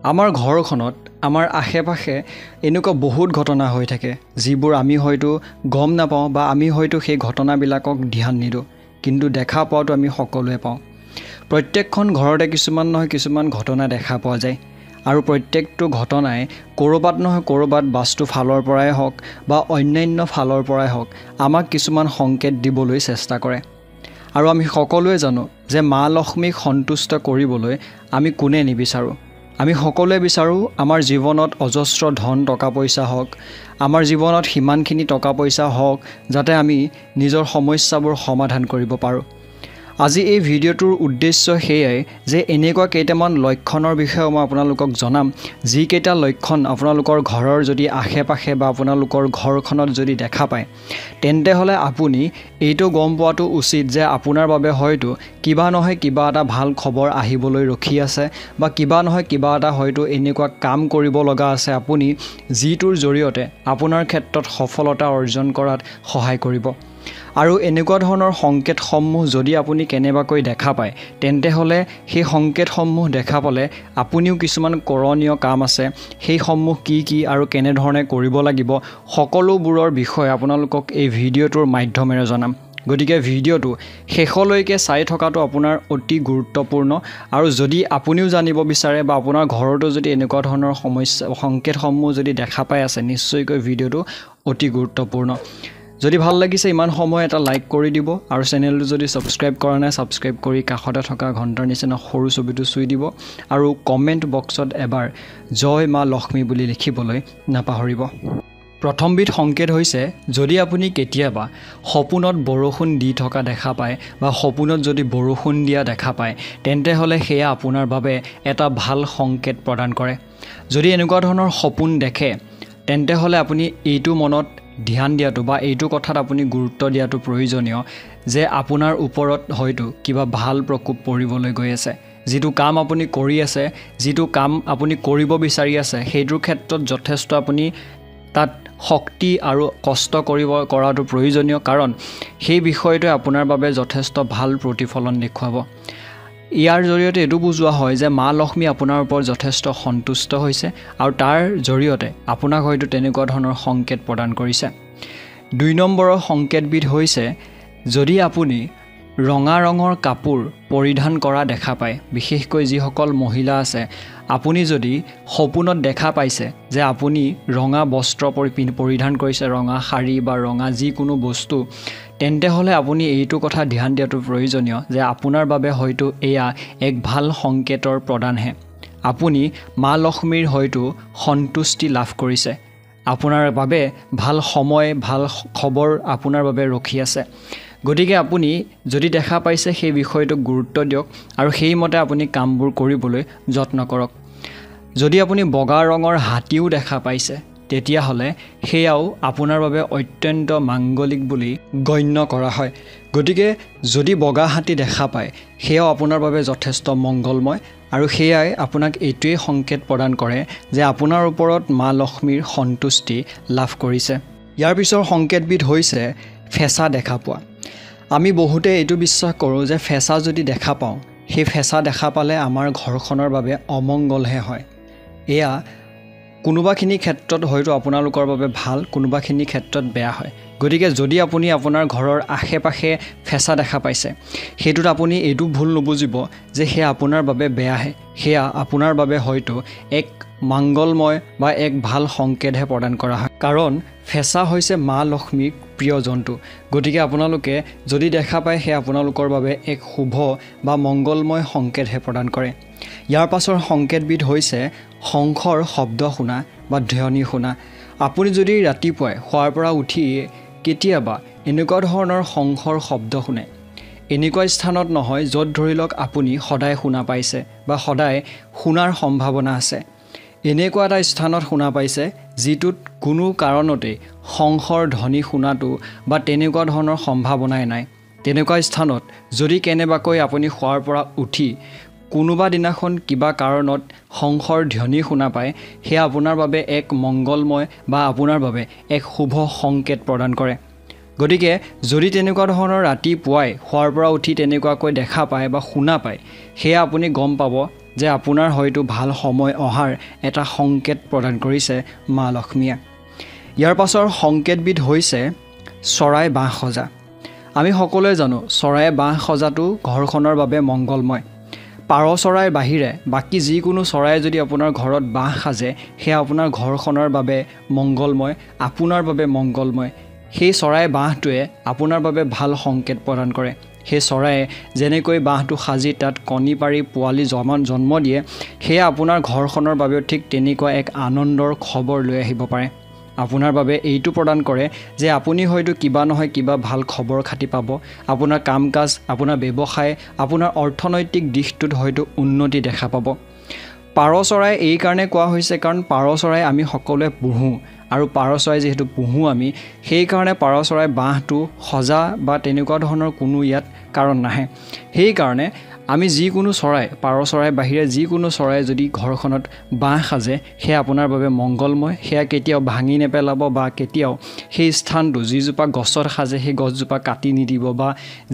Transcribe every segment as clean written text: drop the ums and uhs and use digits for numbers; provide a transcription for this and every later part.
আমাৰ ঘৰখনত আমাৰ আশে-পাশে এনেকুৱা বহুত ঘটনা হৈ থাকে যিবোৰ আমি হয়তো গম নাপাওঁ বা আমি হয়তো সেই ঘটনাবিলাকক ধ্যান নিদিওঁ কিন্তু দেখা পোৱাটো আমি সকলোৱে পাওঁ প্ৰত্যেকখন ঘৰতে কিছুমান নহয় কিছুমান ঘটনা দেখা পোৱা যায় আৰু প্ৰত্যেকটো ঘটনাই কৰবাত নহয় কৰবাত বাস্তু ফালৰ পৰাই হওক বা অন্যান্য ফালৰ পৰাই হওক আমাক কিছুমান সংকেত দিবলৈ চেষ্টা কৰে আৰু আমি সকলোৱে জানো যে মা লক্ষ্মীক সন্তুষ্ট কৰিবলৈ আমি কোনে নিবিচাৰো আমি সকলোৱে বিচাৰো আমাৰ জীৱনত অজস্ৰ ধন টকা পইচা হওক আমাৰ জীৱনত হিমানখিনি টকা পইচা হওক যাতে আমি নিজৰ সমস্যাবোৰ সমাধান কৰিব পাৰো আজি এই ভিডিঅ'টোৰ উদ্দেশ্য হেয়াই যে এনেকুৱা কেইটামান লক্ষণৰ বিষয়ে মই আপোনালোকক জনাম যি কেইটা লক্ষণ আপোনালোকৰ ঘৰৰ যদি আশে-পাশে বা আপোনালোকৰ ঘৰখনত যদি দেখা পায় তেন্তে হলে আপুনি এইটো গম পোৱাটো উচিত যে আপোনাৰ বাবে হয়তো কিবা নহয় কিবা এটা ভাল খবৰ আহিবলৈ ৰখি আছে বা কিবা নহয় কিবা এটা হয়তো এনেকুৱা কাম কৰিব লগা আছে আপুনি যিটোৰ জৰিয়তে আপোনাৰ ক্ষেত্ৰত সফলতা অৰ্জন কৰাত সহায় কৰিব আৰু এনেকুৱা ধৰণৰ সংকেতসমূহ যদি আপুনি কেনেবাকৈ দেখা পায় তেন্তে হলে সেই সংকেতসমূহ দেখা পালে আপুনিও কিছুমান কৰণীয় কাম আছে সেই সমূহ কি আৰু কেনে ধৰণে কৰিব লাগিব সকলোবোৰৰ বিষয়ে আপোনালোকক এই ভিডিঅ'টোৰ মাধ্যমেৰে জনাম গতিকে ভিডিঅ'টো শেষলৈকে চাই থকাটো আপোনাৰ অতি গুৰুত্বপূৰ্ণ আৰু যদি আপুনিও জানিব বিচাৰে বা আপোনাৰ ঘৰতো যদি এনেকুৱা ধৰণৰ সমস্যা সংকেতসমূহ যদি দেখা পাই আছে নিশ্চয়কৈ ভিডিঅ'টো অতি গুৰুত্বপূৰ্ণ যদি ভাল লাগিছে ইমান সময় এটা লাইক কৰি দিব আৰু চেনেলটো যদি সাবস্ক্ৰাইব কৰা নাই সাবস্ক্ৰাইব কৰি কাষতে থকা ঘণ্টাৰ নিচিনা সৰু ছবিটো চুই দিব আৰু কমেন্ট বক্সত এবাৰ জয় মা লক্ষ্মী বুলি লিখিবলৈ নাপাহৰিব প্ৰথমবিধ সংকেত হৈছে যদি আপুনি কেতিয়াবা সপোনত বৰষুণ দি থকা দেখা পায় বা সপোনত যদি বৰষুণ দিয়া দেখা পায় তেন্তে হলে সেয়া আপোনাৰ বাবে এটা ভাল সংকেত প্ৰদান কৰে যদি এনেকুৱা ধৰণৰ সপোন দেখে তেন্তে হলে আপুনি এইটো মনত ধ্যান দিয়াটো বা এইটো কথাত আপুনি গুৰুত্ব দিয়াটো প্ৰয়োজনীয় যে আপোনাৰ ওপৰত হয়তো কিবা ভাল প্ৰকোপ পৰিবলৈ গৈ আছে যিটো কাম আপুনি কৰি আছে যিটো কাম আপুনি কৰিব বিচাৰি আছে সেইটোৰ ক্ষেত্ৰত যথেষ্ট আপুনি তাত শক্তি আৰু কষ্ট কৰাটো প্ৰয়োজনীয় কাৰণ সেই বিষয়টোৱে আপোনাৰ বাবে যথেষ্ট ভাল প্ৰতিফলন দেখুৱাব ইয়াৰ জৰিয়তে এটো বুজোৱা হয় যে মা লক্ষ্মী আপোনাৰ ওপৰত যথেষ্ট সন্তুষ্ট হৈছে আৰু তাৰ জৰিয়তে আপোনাক হয়তো তেনেকুৱা ধৰণৰ সংকেত প্ৰদান কৰিছে 2 নম্বৰৰ সংকেতবিধ হৈছে যদি আপুনি ৰঙা ৰঙৰ কাপোৰ পৰিধান কৰা দেখা পায় বিশেষকৈ যিসকল মহিলা আছে আপুনি যদি সপোনত দেখা পাইছে যে আপুনি ৰঙা বস্ত্ৰ পৰিধান কৰিছে ৰঙা শাৰী বা ৰঙা যিকোনো বস্তু তেন্তে হলে আপুনি এইটো কথা ধ্যান দিয়াটো প্ৰয়োজনীয় যে আপোনাৰ বাবে হয়তো এয়া এক ভাল সংকেতৰ প্ৰদানহে আপুনি মা লক্ষ্মীৰ হয়তো সন্তুষ্টি লাভ কৰিছে আপোনাৰ বাবে ভাল সময় ভাল খবৰ আপোনাৰ বাবে ৰখি আছে গতিকে আপুনি যদি দেখা পাইছে সেই বিষয়টোক গুৰুত্ব দিয়ক আৰু সেইমতে আপুনি কামবোৰ কৰিবলৈ যত্ন কৰক যদি আপুনি বগা ৰঙৰ হাতীও দেখা পাইছে তেতিয়া হলে সেয়াও আপোনাৰ বাবে অত্যন্ত মাংগলিক বুলি গণ্য কৰা হয় গতিকে যদি বগা হাতী দেখা পায় সেয়াও আপোনাৰ বাবে যথেষ্ট মংগলময় আৰু সেয়াই আপোনাক এইটোৱে সংকেত প্ৰদান কৰে যে আপোনাৰ ওপৰত মা লক্ষ্মীৰ সন্তুষ্টি লাভ কৰিছে ইয়াৰ পিছৰ সংকেতবিধ হৈছে ফেঁচা দেখা পোৱা আমি বহুতে এইটো বিশ্বাস কৰোঁ যে ফেঁচা যদি দেখা পাওঁ সেই ফেঁচা দেখা পালে আমাৰ ঘৰখনৰ বাবে অমংগলহে হয় এয়া কোনোবাখিনি ক্ষেত্ৰত হয়তো আপোনালোকৰ বাবে ভাল কোনোবাখিনি ক্ষেত্ৰত বেয়া হয় গতিকে যদি আপুনি আপোনাৰ ঘৰৰ আশে-পাশে ফেঁচা দেখা পাইছে হেতুত আপুনি এইটো ভুল নুবুজিব যে হে আপোনাৰ বাবে বেয়াহে হেয়া আপোনাৰ বাবে হয়তো এক মংগলময় বা এক ভাল সংকেতহে প্ৰদান কৰা হয় কাৰণ ফেঁচা হৈছে মা লক্ষ্মীৰ প্ৰিয় জন্তু গতিকে আপোনালোকে যদি দেখা পায় হে আপোনালোকৰ বাবে এক শুভ বা মংগলময় সংকেতহে প্ৰদান কৰে ইয়াৰ পাছৰ সংকেতবিধ হৈছে শংখৰ শব্দ শুনা বা ধ্বনি শুনা আপুনি যদি ৰাতিপুৱাই শোৱাৰ পৰা উঠি কেতিয়াবা এনেকুৱা ধৰণৰ শংখৰ শব্দ শুনে এনেকুৱা স্থানত নহয় য'ত ধৰি লওক আপুনি সদায় শুনা পাইছে বা সদায় শুনাৰ সম্ভাৱনা আছে এনেকুৱা এটা স্থানত শুনা পাইছে যিটোত কোনো কাৰণতে শংখৰ ধ্বনি শুনাটো বা তেনেকুৱা ধৰণৰ সম্ভাৱনাই নাই তেনেকুৱা স্থানত যদি কেনেবাকৈ আপুনি শোৱাৰ পৰা উঠি কোনোবা দিনাখন কিবা কাৰণত শংখৰ ধ্বনি শুনা পায় হেয়া আপোনাৰ বাবে এক মংগলময় বা আপোনাৰ বাবে এক শুভ সংকেত প্ৰদান কৰে গতিকে যদি তেনেকুৱা ধৰণৰ ৰাতিপুৱাই শোৱাৰ পৰা উঠি তেনেকুৱাকৈ দেখা পায় বা শুনা পায় হেয়া আপুনি গম পাব যে আপোনাৰ হয়তো ভাল সময় অহাৰ এটা সংকেত প্ৰদান কৰিছে মা লক্ষ্মীয়ে। ইয়াৰ পাছৰ সংকেতবিধ হৈছে চৰাই বাঁহ সজা। আমি সকলোৱে জানো চৰায়ে বাঁহ সজাটো ঘৰখনৰ বাবে মংগলময়। পাৰ চৰাইৰ বাহিৰে বাকী যিকোনো চৰাই যদি আপোনাৰ ঘৰত বাঁহ সাজে সেয়া আপোনাৰ ঘৰখনৰ বাবে মংগলময়, আপোনাৰ বাবে মংগলময়। সেই চৰাই বাঁহটোৱে আপোনাৰ বাবে ভাল সংকেত প্ৰদান কৰে। সেই চৰায়ে যেনেকৈ বাঁহটো সাজি তাত কণী পাৰি পোৱালি জন্ম দিয়ে, সেয়া আপোনাৰ ঘৰখনৰ বাবেও ঠিক তেনেকুৱা এক আনন্দৰ খবৰ লৈ আহিব পাৰে। আপোনাৰ বাবে এইটো প্ৰদান কৰে যে আপুনি হয়তো কিবা নহয় কিবা ভাল খবৰ খাতি পাব। আপোনাৰ কাম কাজ, আপোনাৰ ব্যৱসায়, আপোনাৰ অৰ্থনৈতিক দিশটোত হয়তো উন্নতি দেখা পাব। পাৰ চৰাই এই কাৰণে কোৱা হৈছে কাৰণ পাৰ চৰাই আমি সকলোৱে পুহোঁ, আৰু পাৰ চৰাই যিহেতু পুহোঁ আমি, সেইকাৰণে পাৰ চৰাই বাঁহটো সজা বা তেনেকুৱা ধৰণৰ কোনো ইয়াত কাৰণ নাহে। সেইকাৰণে আমি যিকোনো চৰাই, পাৰ চৰাই বাহিৰে যিকোনো চৰাই যদি ঘৰখনত বাঁহ সাজে সেয়া আপোনাৰ বাবে মংগলময়। সেয়া কেতিয়াও ভাঙি নেপেলাব বা কেতিয়াও সেই স্থানটো যিজোপা গছত সাজে সেই গছজোপা কাটি নিদিব, বা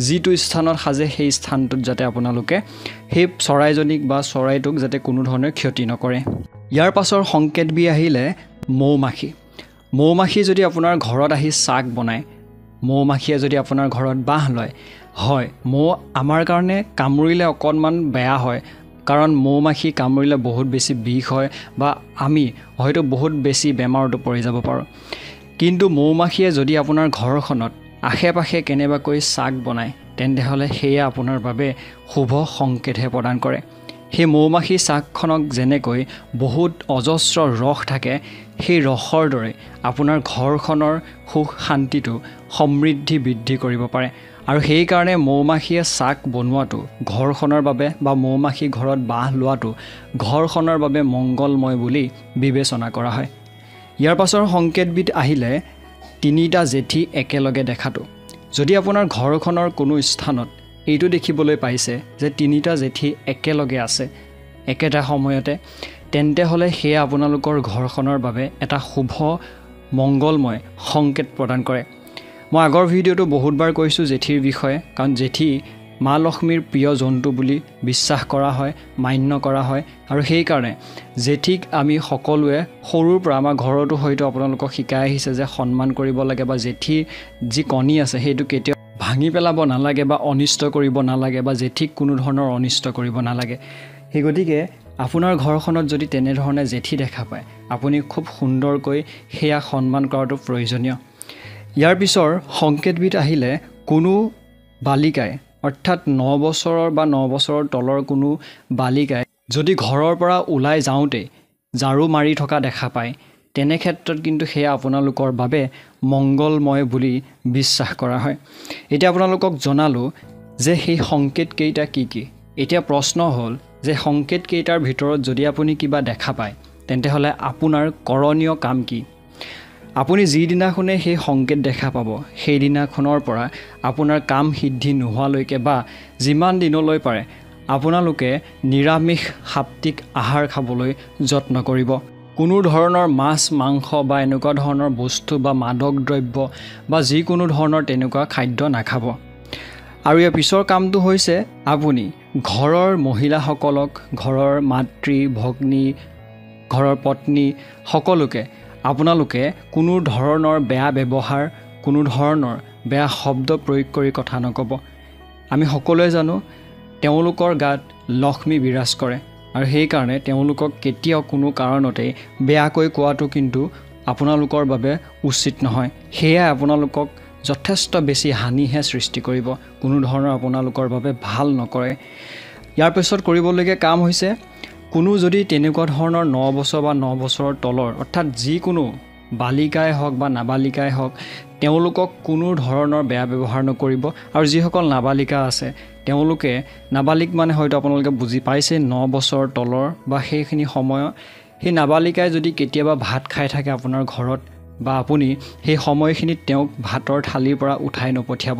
যিটো স্থানত সাজে সেই স্থানটোত যাতে আপোনালোকে সেই চৰাইজনীক বা চৰাইটোক যাতে কোনো ধৰণৰ ক্ষতি নকৰে। ইয়াৰ পাছৰ সংকেতবিধ আহিলে মৌ-মাখি। মৌ-মাখি যদি আপোনাৰ ঘৰত আহি চাক বনায়, মৌ-মাখিয়ে যদি আপোনাৰ ঘৰত বাঁহ লয়, হয়, মৌ আমাৰ কাৰণে কামুৰিলে অকণমান বেয়া হয়, কাৰণ মৌ-মাখি কামুৰিলে বহুত বেছি বিষ হয় বা আমি হয়তো বহুত বেছি বেমাৰতো পৰি যাব পাৰোঁ। কিন্তু মৌ-মাখিয়ে যদি আপোনাৰ ঘৰখনত আশে পাশে কেনেবাকৈ চাক বনায় তেন্তেহ'লে সেয়া আপোনাৰ বাবে শুভ সংকেতহে প্ৰদান কৰে। সেই মৌ-মাখি চাকখনক যেনেকৈ বহুত অজস্ৰ ৰস থাকে, সেই ৰসৰ দৰে আপোনাৰ ঘৰখনৰ সুখ শান্তিটো সমৃদ্ধি বৃদ্ধি কৰিব পাৰে। আৰু সেইকাৰণে মৌ-মাখিয়ে চাক বনোৱাটো ঘৰখনৰ বাবে বা মৌ-মাখি ঘৰত বাঁহ লোৱাটো ঘৰখনৰ বাবে মংগলময় বুলি বিবেচনা কৰা হয়। ইয়াৰ পাছৰ সংকেতবিধ আহিলে তিনিটা জেঠী একেলগে দেখাটো। যদি আপোনাৰ ঘৰখনৰ কোনো স্থানত এইটো দেখিবলৈ পাইছে যে তিনিটা জেঠী একেলগে আছে একেটা সময়তে, তেন্তে হ'লে সেয়া আপোনালোকৰ ঘৰখনৰ বাবে এটা শুভ মংগলময় সংকেত প্ৰদান কৰে। মই আগৰ ভিডিঅ'টো বহুতবাৰ কৈছোঁ জেঠীৰ বিষয়ে, কাৰণ জেঠী মা লক্ষ্মীৰ প্ৰিয় জন্তু বুলি বিশ্বাস কৰা হয়, মান্য কৰা হয়। আৰু সেইকাৰণে জেঠীক আমি সকলোৱে সৰুৰ পৰা আমাৰ ঘৰতো হয়তো আপোনালোকক শিকাই আহিছে যে সন্মান কৰিব লাগে, বা জেঠীৰ যি কণী আছে সেইটো কেতিয়াও ভাঙি পেলাব নালাগে বা অনিষ্ট কৰিব নালাগে, বা জেঠীক কোনো ধৰণৰ অনিষ্ট কৰিব নালাগে। সেই গতিকে আপোনাৰ ঘৰখনত যদি তেনেধৰণে জেঠী দেখা পায়, আপুনি খুব সুন্দৰকৈ সেয়া সন্মান কৰাটো প্ৰয়োজনীয়। ইয়াৰ পিছৰ সংকেতবিধ আহিলে কোনো বালিকাই, অৰ্থাৎ 9 বছৰৰ বা 9 বছৰৰ তলৰ কোনো বালিকাই যদি ঘৰৰ পৰা ওলাই যাওঁতেই ঝাৰু মাৰি থকা দেখা পায়, তেনে ক্ষেত্ৰত কিন্তু সেয়া আপোনালোকৰ বাবে মংগলময় বুলি বিশ্বাস কৰা হয়। এতিয়া আপোনালোকক জনালোঁ যে সেই সংকেতকেইটা কি কি। এতিয়া প্ৰশ্ন হ'ল যে সংকেতকেইটাৰ ভিতৰত যদি আপুনি কিবা দেখা পায় তেন্তে হ'লে আপোনাৰ কৰণীয় কাম কি। আপুনি যিদিনাখনে সেই সংকেত দেখা পাব সেইদিনাখনৰ পৰা আপোনাৰ কাম সিদ্ধি নোহোৱালৈকে বা যিমান দিনলৈ পাৰে আপোনালোকে নিৰামিষ সাপ্তিক আহাৰ খাবলৈ যত্ন কৰিব। কোনো ধৰণৰ মাছ মাংস বা এনেকুৱা ধৰণৰ বস্তু বা মাদক দ্ৰব্য বা যিকোনো ধৰণৰ তেনেকুৱা খাদ্য নাখাব। আৰু ইয়াৰ পিছৰ কামটো হৈছে আপুনি ঘৰৰ মহিলাসকলক, ঘৰৰ মাতৃ ভগ্নী, ঘৰৰ পত্নী সকলোকে আপোনালোকে কোনো ধৰণৰ বেয়া ব্যৱহাৰ, কোনো ধৰণৰ বেয়া শব্দ প্ৰয়োগ কৰি কথা নক'ব। আমি সকলোৱে জানো তেওঁলোকৰ গাত লক্ষ্মী বিৰাজ কৰে, আৰু সেইকাৰণে তেওঁলোকক কেতিয়াও কোনো কাৰণতে বেয়াকৈ কোৱাটো কিন্তু আপোনালোকৰ বাবে উচিত নহয়। সেয়াই আপোনালোকক যথেষ্ট বেছি হানিহে সৃষ্টি কৰিব, কোনো ধৰণৰ আপোনালোকৰ বাবে ভাল নকৰে। ইয়াৰ পিছত কৰিবলগীয়া কাম হৈছে কোনো যদি তেনেকুৱা ধৰণৰ 9 বছৰ বা 9 বছৰৰ তলৰ, অৰ্থাৎ যিকোনো বালিকাই হওক বা নাবালিকাই হওক, তেওঁলোকক কোনো ধৰণৰ বেয়া ব্যৱহাৰ নকৰিব। আৰু যিসকল নাবালিকা আছে তেওঁলোকে, নাবালিক মানে হয়তো আপোনালোকে বুজি পাইছে 9 বছৰৰ তলৰ বা সেইখিনি সময়ত, সেই নাবালিকাই যদি কেতিয়াবা ভাত খাই থাকে আপোনাৰ ঘৰত বা আপুনি সেই সময়খিনিত তেওঁক ভাতৰ থালিৰ পৰা উঠাই নপঠিয়াব।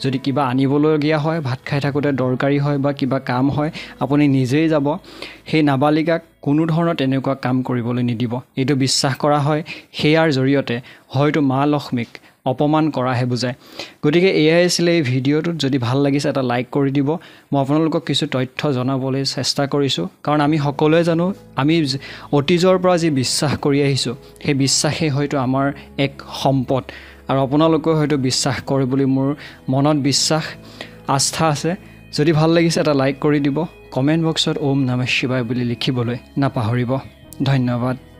যদি কিবা আনিবলগীয়া হয়, ভাত খাই থাকোঁতে দৰকাৰী হয় বা কিবা কাম হয়, আপুনি নিজেই যাব। সেই নাবালিকাক কোনো ধৰণৰ তেনেকুৱা কাম কৰিবলৈ নিদিব। এইটো বিশ্বাস কৰা হয় সেয়াৰ জৰিয়তে হয়তো মা লক্ষ্মীক অপমান কৰাহে বুজায়। গতিকে এয়াই আছিলে এই ভিডিঅ'টোত। যদি ভাল লাগিছে এটা লাইক কৰি দিব। মই আপোনালোকক কিছু তথ্য জনাবলৈ চেষ্টা কৰিছোঁ, কাৰণ আমি সকলোৱে জানো আমি অতীজৰ পৰা যি বিশ্বাস কৰি আহিছোঁ সেই বিশ্বাসেই হয়তো আমাৰ এক সম্পদ, আৰু আপোনালোকেও হয়তো বিশ্বাস কৰে বুলি মোৰ মনত বিশ্বাস আস্থা আছে। যদি ভাল লাগিছে এটা লাইক কৰি দিব। কমেণ্ট বক্সত ওম নমঃ শিৱায় বুলি লিখিবলৈ নাপাহৰিব। ধন্যবাদ।